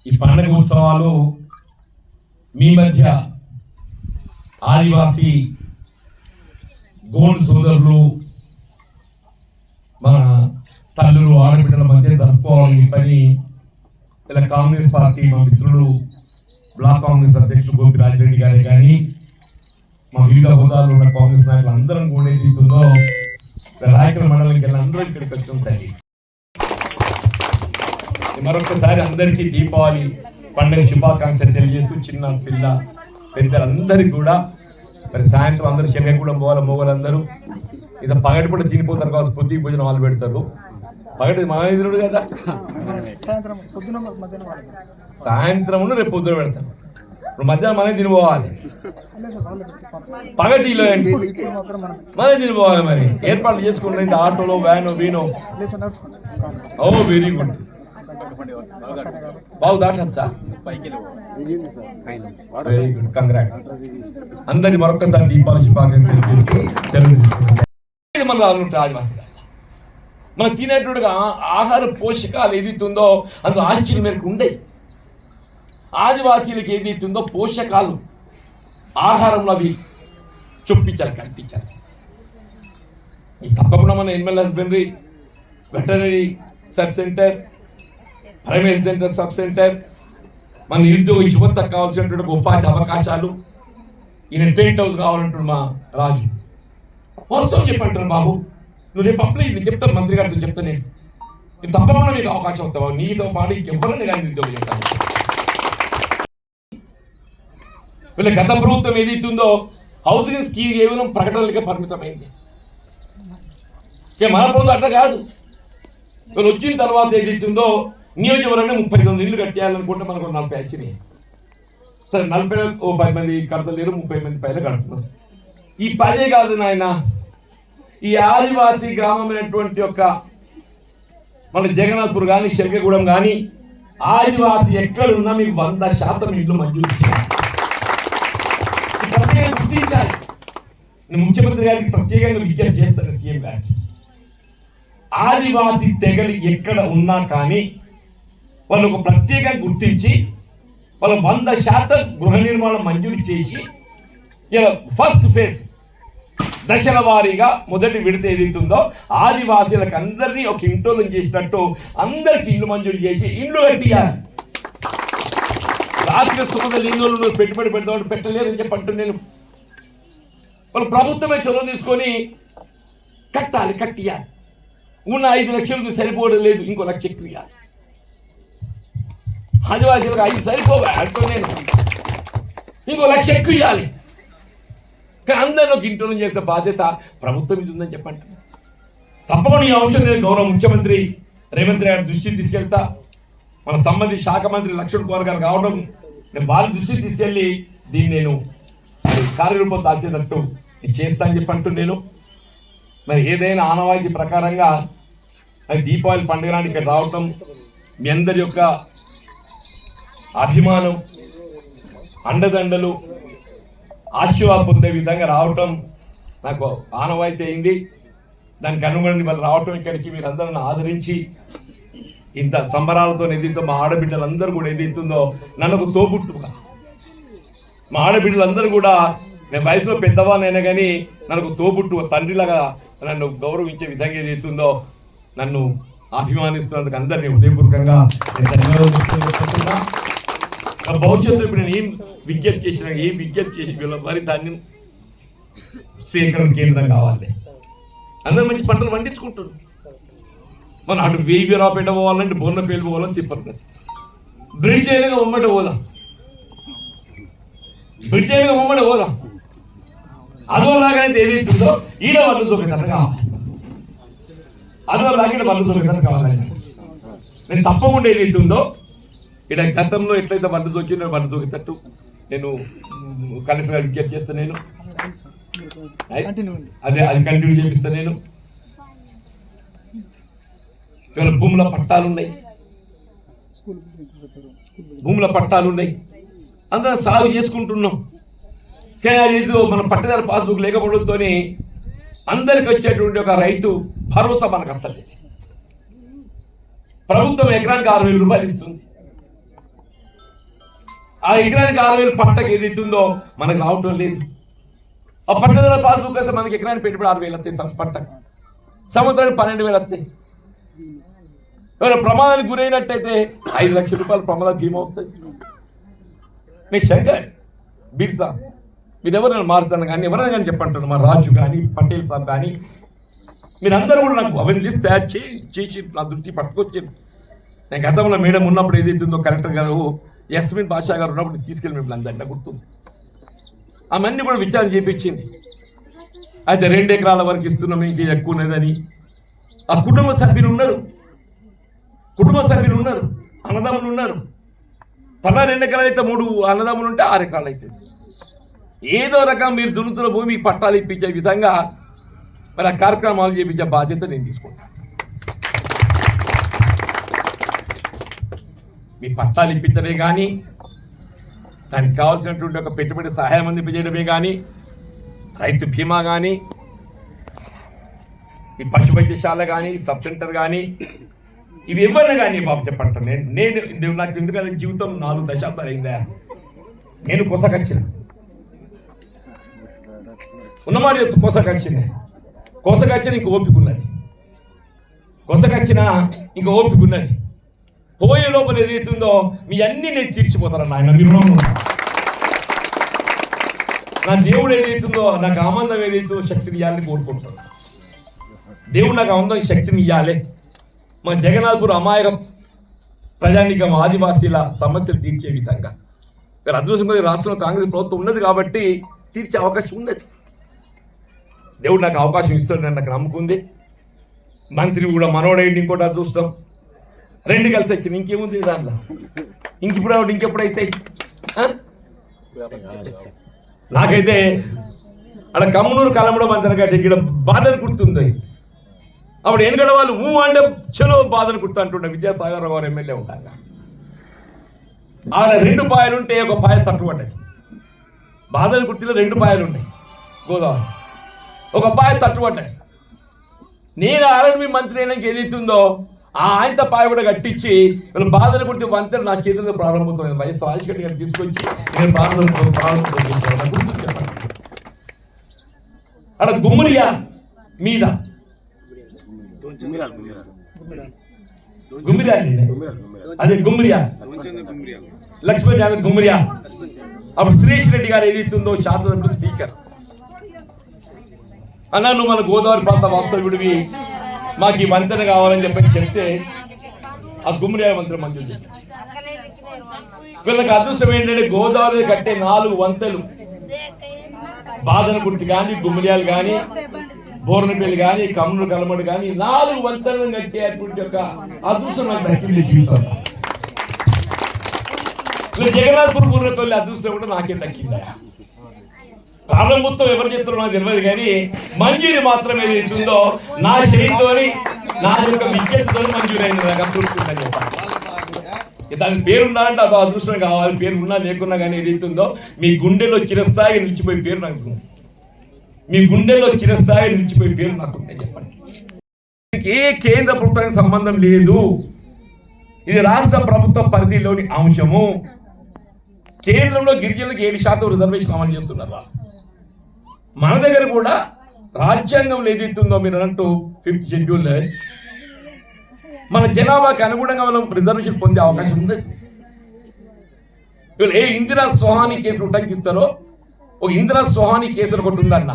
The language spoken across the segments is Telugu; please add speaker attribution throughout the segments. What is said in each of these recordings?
Speaker 1: ఈ పండుగ ఉత్సవాలు మీ మధ్య ఆదివాసీ గోండ్ సోదరులు మన తల్లులు ఆడబిడ్డల మధ్య జరుపుకోవాలని పని ఇలా కాంగ్రెస్ పార్టీ మా మిత్రులు బ్లాక్ కాంగ్రెస్ అధ్యక్షుడు గోపి రాజరెడ్డి గారే కానీ మా వివిధ హోదాలో ఉన్న కాంగ్రెస్ నాయకులు అందరం కూడా ఏదైతుందో రాయకల్ మండలంకి వెళ్ళి అందరూ ఇక్కడికి వచ్చి ఉంటాయి. మరొకసారి అందరికీ దీపావళి పండుగ శుభాకాంక్షలు తెలియజేస్తూ చిన్న పిల్ల పెద్దలందరికీ కూడా మరి సాయంత్రం అందరూ శనగ కూడా మొగలందరూ ఇది పగటి కూడా తినిపోతారు కావచ్చు, పొద్దుకి భోజనం వాళ్ళు పెడతారు. పగటి మన ఎదురుడు కదా, సాయంత్రం రేపు పొద్దున పెడతారు. ఇప్పుడు మధ్యాహ్నం మనమే తినిపోవాలి, పగటిలో మనమే తినిపోవాలి. మరి ఏర్పాట్లు చేసుకుంటే ఆటోలో వ్యానో వీనో. ఓ వెరీ గుడ్, బాగు దాటచ్చా, వెరీ గుడ్, కంగ్రాట్స్. అందరి మరొకసారి దీపావళి శుభాకాంక్షలు. మన ఆదివాసీ మనం తినేటట్టుగా ఆహార పోషకాలు ఏదైతుందో అందులో ఆశ్చర్యం మేరకు ఉండేవి. ఆదివాసీలకు ఏదైతుందో పోషకాలు ఆహారంలో అవి చొప్పించాలి, కల్పించాలి. ఈ తప్పకుండా మన Animal husbandry, veterinary sub centre, primary centre, sub centre, మన నిరుద్యోగ యువతకు కావాల్సినటువంటి ఉపాధి అవకాశాలు. ఈయన టెంట్ హౌస్ కావాలంటున్నాడు మా రాజు. వాస్తవం చెప్పంటారు బాబు, నువ్వు రేపు అప్లై నేను చెప్తాను, మంత్రి గారితో చెప్తాను. నేను తప్పకుండా నీకు అవకాశం వస్తావా, నీతో పాటు ఎవరైనా కానీ నిరుద్యోగం చెప్తాను. వీళ్ళ గత ప్రభుత్వం ఏదైతుందో హౌసింగ్ స్కీమ్ కేవలం ప్రకటనలకే పరిమితమైంది. మన ప్రభుత్వం అట్లా కాదు. వీళ్ళు వచ్చిన తర్వాత ఏదైతుందో నియోజకవర్గంలో 39 ఇళ్ళు కట్టేయాలనుకుంటే మనకు 40 వచ్చినాయి. సరే 40 10 మంది కడతలేరు, 30 మంది పైన కడుతున్నారు. ఈ 10 కాదు నాయన, ఈ ఆదివాసీ గ్రామమైనటువంటి యొక్క మన జగన్నాథ్పూర్ కానీ శంకగూడెం కానీ ఆదివాసీ ఎక్కడున్నా మీకు 100% ఇళ్ళు మంజూరు చేయాలి. ప్రత్యేకంగా గుర్తించాలి. నేను ముఖ్యమంత్రి గారికి ప్రత్యేకంగా విజ్ఞప్తి చేస్తాను, సీఎం గారికి. ఆదివాసీ తెగలు ఎక్కడ ఉన్నా కానీ వాళ్ళకు ప్రత్యేకంగా గుర్తించి వాళ్ళ 100% గృహ నిర్మాణం మంజూరు చేసి ఫస్ట్ ఫేజ్ దశల వారీగా మొదటి విడత ఏదైతుందో ఆదివాసీలకు అందరినీ ఒక ఇంటోలం చేసినట్టు అందరికి ఇల్లు మంజూరు చేసి ఇండ్లు కట్టియాలి. రాత్రి సుఖదలు ఇల్లు నువ్వు పెట్టుబడి పెడతావు పెట్టలేదని చెప్పంటు నేను. వాళ్ళు ప్రభుత్వమే చొరవ తీసుకొని కట్టాలి, కట్టియాలి. ఉన్న 5 లక్షలకు సరిపోవడం లేదు, ఇంకో 1 లక్ష ఎక్కువ ఇవ్వాలి. ఆదివాసీలకు 5 సరిపోవా అంటూ నేను ఇంకో 1 లక్ష ఎక్కువ ఇవ్వాలి. కానీ అందరిలో ఇంటోలం చేసే బాధ్యత ప్రభుత్వం ఇది ఉందని చెప్పండి. తప్పకుండా ఈ అంశం నేను గౌరవ ముఖ్యమంత్రి రేవంత్ రెడ్డి దృష్టికి తీసుకెళ్తా. మన సంబంధిత శాఖ మంత్రి లక్ష్మణ్ కుమార్ గారు కావడం, నేను వాళ్ళ దృష్టికి తీసుకెళ్ళి దీన్ని నేను కార్యరూపం దాచేటట్టు చేస్తా అని చెప్పంటూ నేను. మరి ఏదైనా ఆనవాయితీ ప్రకారంగా అది దీపావళి పండుగ నాడు ఇక్కడ రావటం, మీ అందరి యొక్క అభిమానం, అండదండలు, ఆశీర్వాదం పొందే విధంగా రావటం నాకు ఆనవాయితీ అయింది. దానికి అనుగుణంగా వాళ్ళు రావటం, ఇక్కడికి మీరు అందరూ ఆదరించి ఇంత సంబరాలతో ఏదైతే మా ఆడబిడ్డలందరూ కూడా ఏదైతుందో నన్ను తోబుట్టుగా, మా ఆడబిడ్డలందరూ కూడా నేను వయసులో పెద్దవాళ్ళైనా కానీ నన్ను తోబుట్టు తండ్రిలాగా నన్ను గౌరవించే విధంగా ఏదైతుందో నన్ను అభిమానిస్తున్నందుకు అందరినీ హృదయపూర్వకంగా చెప్తున్నా. భవిష్యత్తులో ఇప్పుడు నేను ఏం విజ్ఞప్తి చేసి మరి దాన్ని సేకరణ కేంద్రం కావాలి. అందరూ మంచి పంటలు పండించుకుంటారు. మనం అటు వేయిరాపేట పోవాలంటే బోర్నపేలు పోవాలని తిప్పరు. బ్రిడ్జ్ అయినా ఉమ్మడి పోదాం, బ్రిడ్జ్ అయినా ఉమ్మడి పోదాం. అదోలాగైతే ఏదైతుందో ఈడ వాళ్ళు చూపించారు కావాలి, అదోలాగే వాళ్ళు చూపించారు కావాలి. నేను తప్పకుండా ఏదైతుందో ఇక్కడ గతంలో ఎట్లయితే వడ్డు దొక్కిందో వడ్డు దొక్కేటట్టు నేను కలెక్టర్ గారికి విజ్ఞప్తి చేస్తాను. నేను అది కంటిన్యూ చేపిస్తాను. నేను ఇవాళ భూముల పట్టాలున్నాయి, అందరం సాగు చేసుకుంటున్నాం. కానీ ఏదో మన పట్టదారు పాస్బుక్ లేకపోవడంతో అందరికి వచ్చేటువంటి ఒక రైతు భరోసా మనకు అర్థం. ప్రభుత్వం ఎకరానికి 6,000 రూపాయలు ఇస్తుంది. ఆ ఎకరానికి 6,000 పంటకు ఏదైతుందో మనకు రావటం లేదు. ఆ పట్టదారుల పాస్బుక్ అయితే మనకి ఎకరానికి పెట్టుబడి 6,000 వస్తాయి, పంటకు సంవత్సరానికి 12,000 వస్తాయి. ఎవరైనా ప్రమాదానికి గురైనట్టయితే 5 లక్షల రూపాయల ప్రమాద బీమా వస్తాయి. మీకు శంకర్ బిర్సా మీరు ఎవరైనా మారుతాను కానీ ఎవరైనా కానీ చెప్పంటారు, మా రాజు కానీ పటేల్ సాబ్ కానీ మీరందరూ కూడా నాకు అవన్నీ లిస్ట్ తయారు చేసి నా దృష్టి పట్టుకొచ్చారు. నేను గతంలో మేడం ఉన్నప్పుడు ఏదైతుందో కలెక్టర్ గారు యస్మిన్ బాషా గారు ఉన్నప్పుడు తీసుకెళ్ళి మిమ్మల్ని అందరినీ గుర్తుంది. అవన్నీ కూడా విచారణ చేయించింది. అయితే 2 ఎకరాల వరకు ఇస్తున్నాం, ఇంక ఎక్కువ ఉన్నదని. ఆ కుటుంబ సభ్యులు ఉన్నారు, అన్నదమ్ములు ఉన్నారు. 12 ఎకరాలు అయితే 3 అన్నదమ్ములు ఉంటే 6 ఎకరాలు అయితే ఏదో రకం మీరు దున్నుతున్న భూమి పట్టాలు ఇప్పించే విధంగా మరి ఆ కార్యక్రమాలు చేయించే బాధ్యత నేను తీసుకుంటాను. మీ పట్టాలు ఇప్పించడమే కానీ, దానికి కావాల్సినటువంటి ఒక పెట్టుబడి సహాయం అందింపజేయడమే కానీ, రైతు బీమా కానీ, ఈ పశు వైద్యశాల కానీ, సబ్ సెంటర్ కానీ, ఇవి ఎవరైనా కానీ బాబు చెప్పంటాను. నేను నాకు ఎందుకంటే జీవితం 4 దశాబ్దాలు అయిందా. నేను కొసకొచ్చిన ఉన్నమాట చెప్తూ కోసకొచ్చిన ఇంక ఓపిక ఉన్నది, ఇంక ఓపిక ఉన్నది. పోయే లోపల ఏదైతుందో మీ అన్ని నేను తీర్చిపోతాను ఆయన. మీరు నా దేవుడు ఏదైతుందో నాకు ఆనందం ఏదైతుందో శక్తిని ఇవ్వాలని కోరుకుంటాను. దేవుడు నాకు ఆనందం శక్తిని ఇవ్వాలి. మా జగన్నాథ్పూర్ అమాయక ప్రజానికం ఆదివాసీల సమస్యలు తీర్చే విధంగా మీరు అదృష్టం రాష్ట్రంలో కాంగ్రెస్ ప్రభుత్వం ఉన్నది కాబట్టి తీర్చే అవకాశం ఉన్నది. దేవుడు నాకు అవకాశం ఇస్తాడు, నాకు నమ్మకం ఉంది. మంత్రి కూడా మనోడైంది, ఇంకోటి అదృష్టం 2 కలిసి వచ్చింది. ఇంకేముంది దాంట్లో? ఇంకెప్పుడైతే నాకైతే అక్కడ కమ్మనూరు కలమడం మంత్రి గట్టి ఇక్కడ బాధలు గుర్తుంది. అప్పుడు ఎనగడ వాళ్ళు అంటే చలో బాధలు గుర్తు అంటుండే. విద్యాసాగర్ గారు ఎమ్మెల్యే ఉంటాక ఆడ 2 పాయలు ఉంటే ఒక పాయ తట్టుపడ్డాయి. బాధలు గుర్తిలో 2 పాయలు ఉన్నాయి గోదావరి, ఒక పాయ తట్టుపడ్డాయి. నేను ఆర్ఎండ్బి మంత్రి అయినాక ఏదైతుందో ఆయనతో పాయ కూడా కట్టించి వీళ్ళు బాధలు గుర్తి వంతెన నా చేతుల్లో ప్రారంభమవుతుంది. వైఎస్ రాజశేఖర్ గారు తీసుకొచ్చి నేను ప్రారంభం చెప్పండి. అక్కడ గుమ్మరియా మీద అదే గుమ్మరియా లక్ష్మణ్ యాదవ్ గుమ్మరియా. అప్పుడు శ్రీష్ రెడ్డి గారు ఏదైతుందో శాసనసభ స్పీకర్ అన్నా, నువ్వు మన గోదావరి ప్రాంత వాస్తవ్యుడివి, మాకు ఈ వంతెన కావాలని చెప్తే ఆ గుమ్మరియా మంత్రి మంజూరు చేశారు. వీళ్ళకి అదృష్టం ఏంటంటే గోదావరి కట్టే 4 వంతెలు బాధన గుర్తి కానీ, గుమ్మరియాలు కానీ, బోర్నపల్లి కానీ, కమ్ముడు కలమడు కానీ 4 వంతెలను కట్టేటువంటి ఒక అదృష్టం నాకు దక్కింది జీవితం. జగన్నాథ్పూర్ బోర్నపల్లి అదృష్టం కూడా నాకే దక్కిందా. ప్రారంభంతో ఎవరు చేస్తారో నాకు తెలియదు కానీ మంజూరి మాత్రం ఏదైతుందో నా శరీరంతోని నా యొక్క విద్యతో మంజూరైంది. నాకు అదృష్టం చెప్పాలి. దానికి పేరున్నా అంటే అదో అదృష్టం కావాలి. పేరు ఉన్నా లేకున్నా కానీ ఏదైతుందో మీ గుండెలో చిరస్థాయి నిలిచిపోయే పేరు నాకు, మీ గుండెల్లో చిరస్థాయి నిలిచిపోయే పేరు నాకుంటే చెప్పండి. ఏ కేంద్ర ప్రభుత్వానికి సంబంధం లేదు, ఇది రాష్ట్ర ప్రభుత్వ పరిధిలోని అంశము. కేంద్రంలో గిరిజనులకు 7% రిజర్వేషన్ అమలు చేస్తున్నారు. మన దగ్గర కూడా రాజ్యాంగంలో ఏదైతుందో మీరు అన్నట్టు 5th షెడ్యూల్ మన జనాభాకి అనుగుణంగా మనం రిజర్వేషన్ పొందే అవకాశం ఉంది. వీళ్ళు ఏ ఇందిరా సోహాని కేసులు ఉటంకిస్తారో ఒక ఇందిరా సోహాని కేసులు ఒకటి ఉందన్న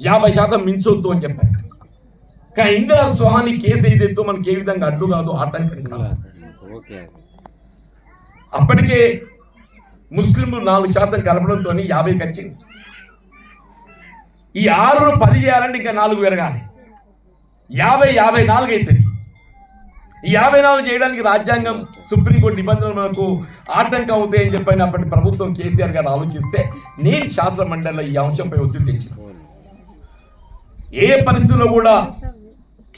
Speaker 1: 50% మించొద్దు అని చెప్పారు. కానీ ఇందిరా సోహాని కేసు ఏదైతే మనకి ఏ విధంగా అడ్డు కాదు, ఆటంకం కాదు. అప్పటికే ముస్లింలు 4% కలపడంతో 50కి వచ్చింది. ఈ 6ను 10 చేయాలంటే ఇంకా 4 పెరగాలి. 54 అవుతుంది. ఈ 54 చేయడానికి రాజ్యాంగం సుప్రీంకోర్టు నిబంధనలు మనకు ఆటంకం అవుతాయని చెప్పని అప్పటి ప్రభుత్వం కేసీఆర్ గారు ఆలోచిస్తే నేను శాసన మండలిలో ఈ అంశంపై ఒత్తిడి తెచ్చిన. ఏ పరిస్థితుల్లో కూడా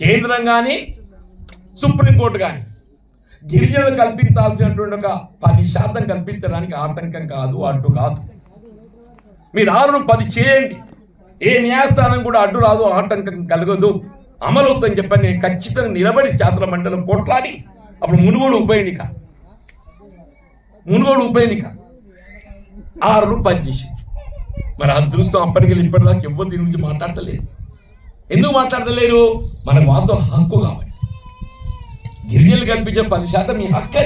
Speaker 1: కేంద్రం కానీ సుప్రీంకోర్టు కానీ గిరిజనులు కల్పించాల్సినటువంటి ఒక 10% కల్పించడానికి ఆటంకం కాదు, అడ్డు కాదు. మీరు 6ను 10 చేయండి, ఏ న్యాయస్థానం కూడా అడ్డు రాదు, ఆటంకం కలగదు, అమలవుతుందని చెప్పని నేను ఖచ్చితంగా నిలబడి శాసన మండలం కొట్లాడి అప్పుడు మునుగోడు ఉప ఎన్నిక 6 పనిచేసింది. మరి అదృష్టం అప్పటికి ఇప్పటిదాకా ఎవరు దీని గురించి మాట్లాడతలేదు. ఎందుకు మాట్లాడతలేరు? మనకు వాస్తవం హక్కు కాబట్టి. గిరిజనులు కల్పించే 10% మీ హక్కు.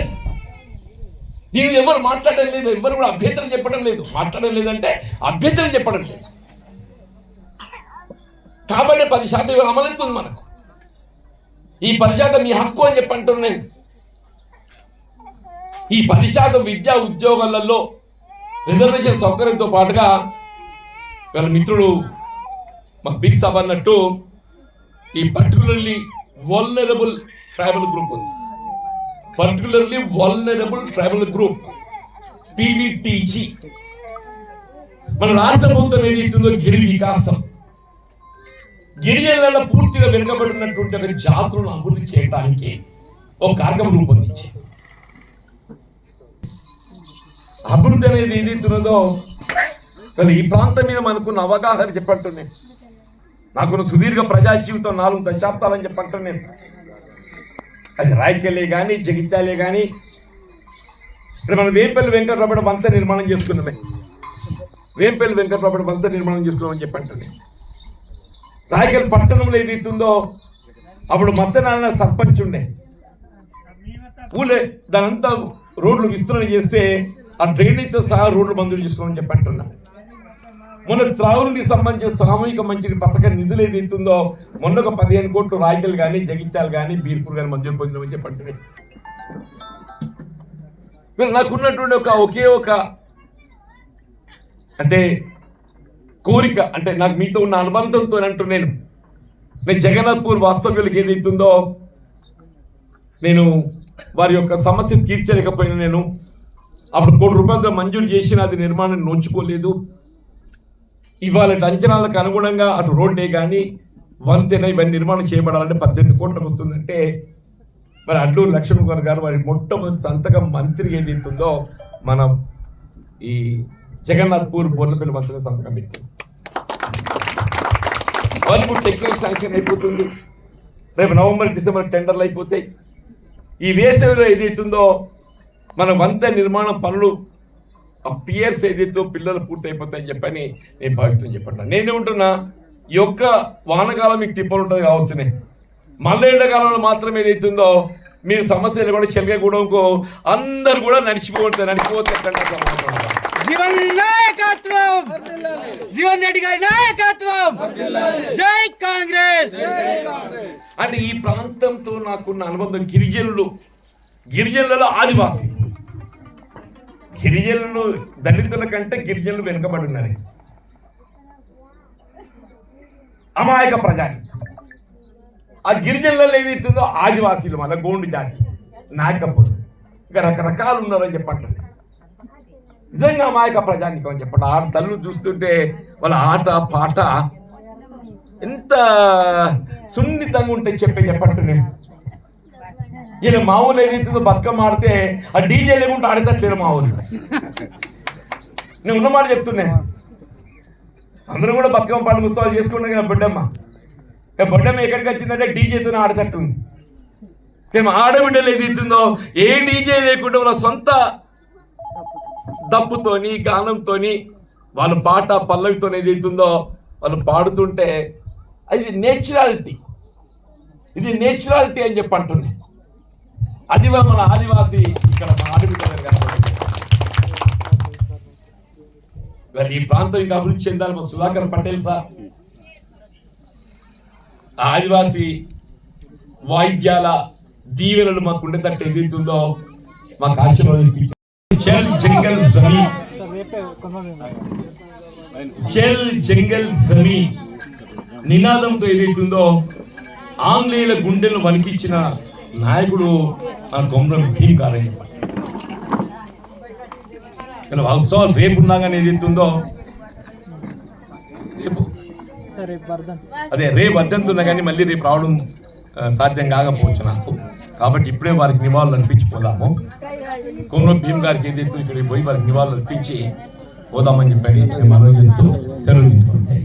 Speaker 1: దీన్ని ఎవరు మాట్లాడడం లేదు, ఎవరు కూడా అభ్యంతరం చెప్పడం లేదు. మాట్లాడడం లేదంటే అభ్యంతరం చెప్పడం లేదు. కాబట్టి 10% ఇవాళ అమలవుతుంది మనకు. ఈ 10% మీ హక్కు అని చెప్పంటున్నాను. ఈ 10% విద్యా ఉద్యోగాలలో రిజర్వేషన్ సౌకర్యంతో పాటుగా వాళ్ళ మిత్రుడు మా బిగ్ సభ అన్నట్టు ఈ పర్టికులర్లీ వల్నరబుల్ ట్రైబల్ గ్రూప్ ఉంది. Particularly vulnerable tribal group PVTG. మన రాష్ట్ర ప్రభుత్వం ఏదైతుందో గిరి వికాసం, గిరిజనుల పూర్తిగా వెనుకబడినటువంటి ఒక జాతులను అభివృద్ధి చేయడానికి ఒక కార్యక్రమం రూపొందించింది. అభివృద్ధి అనేది ఏదైతున్నదో కానీ ఈ ప్రాంతం మీద మనకున్న అవగాహన చెప్పంటున్నాను. నాకున్న సుదీర్ఘ ప్రజా జీవితం 4 దశాబ్దాలని చెప్పంటున్నాను. అది రాయకెళ్ళే కానీ జగిత్యాలే కానీ ఇప్పుడు మనం వేంపల్లి వెంకటరమణ వంత నిర్మాణం చేసుకున్నామే. వేంపల్లి వెంకటరమణ వంత నిర్మాణం చేసుకున్నామని చెప్పంటున్నాను. రాయకల్ పట్టణంలో ఏదైతుందో అప్పుడు మత్తనారాయణ సర్పంచ్ ఉండే ఊళ్ళే దానంతా రోడ్లు విస్తరణ చేస్తే ఆ డ్రైనేజ్తో సహా రోడ్లు మంజూరు చేసుకోమని చెప్పంటున్నా. మొన్న త్రాగునీటికి సంబంధించిన సామూహిక మంచి పథకం నిధులు ఏదైతుందో మొన్న ఒక 15 కోట్లు రాయకల్ కానీ జగిత్యాలు కానీ బీర్పూర్ కానీ మంజూరు పొందినామని చెప్పంటున్నాయి. నాకున్నటువంటి ఒకే ఒక అంటే కోరిక, అంటే నాకు మీతో ఉన్న అనుబంధంతో అంటూ నేను జగన్నాథ్పూర్ వాస్తవ్యులకు ఏదైతుందో నేను వారి యొక్క సమస్య తీర్చలేకపోయినా నేను అప్పుడు 1 కోటి రూపాయలతో మంజూరు చేసిన అది నిర్మాణం నోచుకోలేదు. ఇవాళ అంచనాలకు అనుగుణంగా అటు రోడ్డే కానీ వంతెన ఇవన్నీ నిర్మాణం చేయబడాలంటే 18 కోట్లకు వస్తుందంటే మరి అడ్లూరు లక్ష్మణ్ గారు వారి మొట్టమొదటి సంతకం మంత్రి ఏదైతుందో మనం ఈ జగన్నాథ్పూర్ బోర్లపల్లి మంత్రి సంతకం పెట్టింది. వాళ్ళు టెక్నికల్ శాంక్షన్ అయిపోతుంది. రేపు నవంబర్ డిసెంబర్ టెండర్లు అయిపోతాయి. ఈ వేసవిలో ఏదైతుందో మన వంత నిర్మాణ పనులు పియర్స్ ఏదైతే పిల్లలు పూర్తి అయిపోతాయని చెప్పని నేను భావిస్తున్నాను చెప్పండి. నేనేమంటున్నా ఈ యొక్క వానకాలం మీకు తిప్పలు ఉంటుంది కావచ్చునే, మళ్ళీ ఎండాకాలంలో మాత్రం ఏదైతుందో మీరు సమస్యలు కూడా చెలగకూడకు అందరు కూడా నడిచిపోతే
Speaker 2: జీవన్ నాయకత్వం, జీవన్ రెడ్డి గారి నాయకత్వం, జై కాంగ్రెస్.
Speaker 1: అంటే ఈ ప్రాంతంతో నాకున్న అనుబంధం గిరిజనులలో ఆదివాసి గిరిజనులు దళితుల కంటే గిరిజనులు వెనుకబడి ఉన్నారు. అమాయక ప్రజాని ఆ గిరిజనులలో ఏదైతుందో ఆదివాసీలు మన గోండు జాతి నాయకప్పుడు ఇంకా రకరకాలు ఉన్నారని చెప్పండి. నిజంగా అమాయక ప్రజానికం అని చెప్పండి. ఆ తల్లు చూస్తుంటే వాళ్ళ ఆట పాట ఎంత సున్నితంగా ఉంటే చెప్పండి. నేను ఈయన మా ఊళ్ళు ఏదైతుందో బతుకమ్మ ఆడితే ఆ డీజే లేకుండా ఆడేటట్లేరు మా ఊళ్ళు. నేను ఉన్నమాట చెప్తున్నా. అందరూ కూడా బతుకమ్మ పండుగ ఉత్సవాలు చేసుకుంటాం కదా. బొడ్డమ్మ ఎక్కడికి వచ్చిందంటే డీజేతో ఆడతట్టుంది. మేము ఆడబిడ్డలు ఏదైతుందో ఏ డీజే లేకుండా వాళ్ళ సొంత దప్పుతోని గానంతోని వాళ్ళ పాట పల్లవితో ఏదైతుందో వాళ్ళు పాడుతుంటే అది నేచురాలిటీ, ఇది నేచురాలిటీ అని చెప్పి అంటున్నాయి. అది మన ఆదివాసి ఇక్కడ మన ఆడబిడ్డలు కదా. ఈ ప్రాంతం ఇంకా అభివృద్ధి చెందాలి. మా సుధాకర్ పటేల్ సార్ ఆదివాసి వాయిద్యాల దీవెనలు మాకు ఉండేటట్టు ఏదైతుందో మాకు ఆశీర్వాదం. జల్ జంగల్ జమీ నినాదంతో ఏదైతుందో ఆంగ్లేయుల గుండెలను వణికించిన నాయకుడు మన కొమరం భీమ్ గారని చెప్పాలి. ఉత్సవాలు రేపు ఉన్నాగానే ఏదైతుందో రేపు వర్ధంతున్నా కానీ మళ్ళీ రేపు రావడం సాధ్యం కాకపోవచ్చు నాకు. కాబట్టి ఇప్పుడే వారికి నివాళులు అర్పించిపోదాము. కొమరం భీమ్ గారికి ఏదైతే ఇక్కడికి పోయి వారికి నివాళులు అర్పించి పోదామని చెప్పి మనం చెప్తూ సెలవు తీసుకుంటాం.